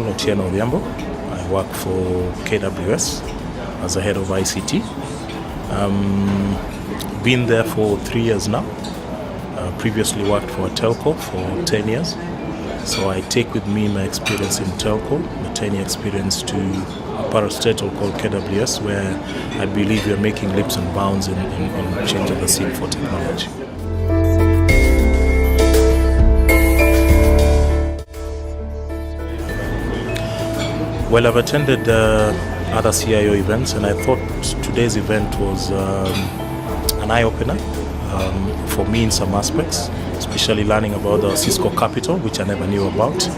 called Otieno Odhiambo. I work for KWS as the head of ICT. Been there for 3 years now. Previously worked for a telco for 10 years. So I take with me my experience in telco, my 10-year experience to a parastatal called KWS, where I believe we are making leaps and bounds in changing the scene for technology. Well, I've attended other CIO events, and I thought today's event was an eye-opener for me in some aspects, especially learning about the Cisco Capital, which I never knew about.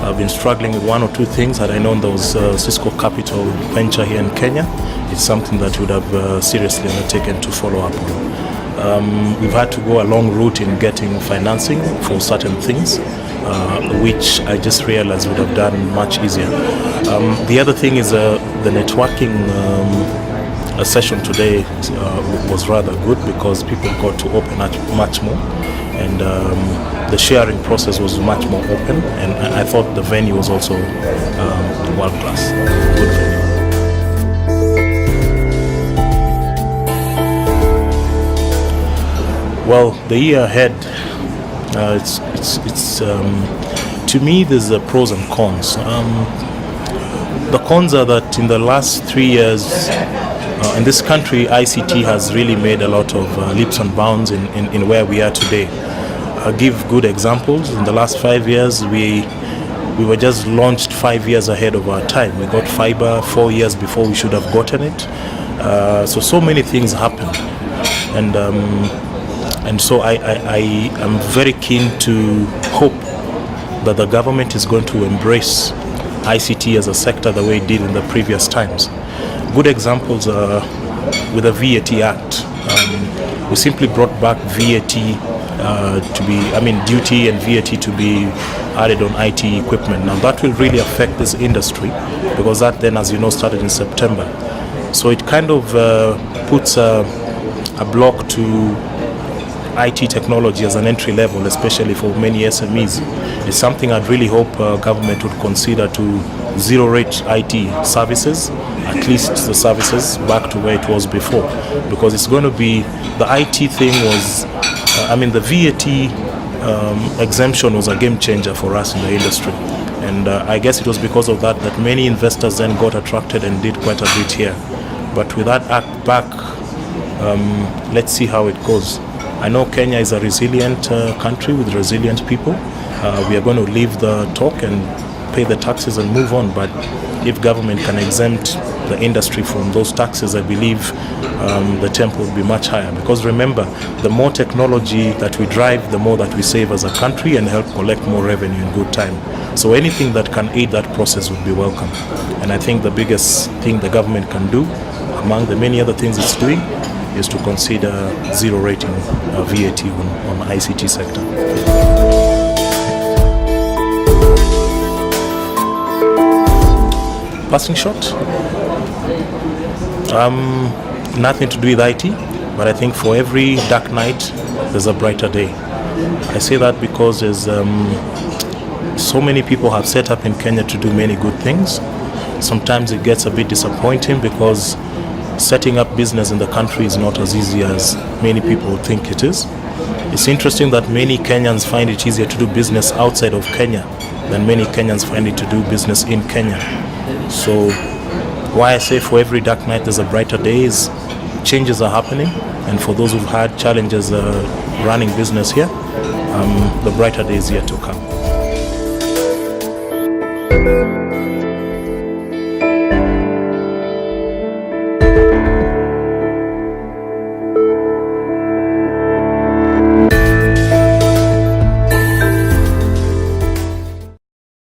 I've been struggling with one or two things that I know there was Cisco Capital venture here in Kenya. It's something that we would have seriously undertaken to follow up on. We've had to go a long route in getting financing for certain things, which I just realized would have done much easier. The other thing is the networking session today was rather good because people got to open much more, and the sharing process was much more open, and I thought the venue was also world class, good venue. Well, the year ahead, it's to me there's pros and cons. The cons are that in the last 3 years in this country, ICT has really made a lot of leaps and bounds in where we are today. I'll give good examples. In the last 5 years, we were just launched 5 years ahead of our time. We got fiber 4 years before we should have gotten it. So many things happened, and so I am very keen to hope that the government is going to embrace ICT as a sector the way it did in the previous times. Good examples are with the VAT Act. We simply brought back VAT duty and VAT to be added on IT equipment. Now that will really affect this industry because that then, as you know, started in September. So it kind of puts a block to IT technology as an entry level, especially for many SMEs. It's something I'd really hope government would consider to zero rate IT services, at least the services back to where it was before, because it's going to be the IT thing was, the VAT exemption was a game changer for us in the industry, and I guess it was because of that many investors then got attracted and did quite a bit here. But with that act back, let's see how it goes. I know Kenya is a resilient country with resilient people. We are going to leave the talk and pay the taxes and move on, but if government can exempt the industry from those taxes, I believe the tempo will be much higher, because remember, the more technology that we drive, the more that we save as a country and help collect more revenue in good time. So anything that can aid that process would be welcome, and I think the biggest thing the government can do, among the many other things it's doing, is to consider zero rating VAT on ICT sector. Passing shot? Nothing to do with IT, but I think for every dark night, there's a brighter day. I say that because there's so many people have set up in Kenya to do many good things. Sometimes it gets a bit disappointing because setting up business in the country is not as easy as many people think it is. It's interesting that many Kenyans find it easier to do business outside of Kenya than many Kenyans find it to do business in Kenya. So why I say for every dark night there's a brighter day is changes are happening, and for those who've had challenges running business here, the brighter day is yet to come.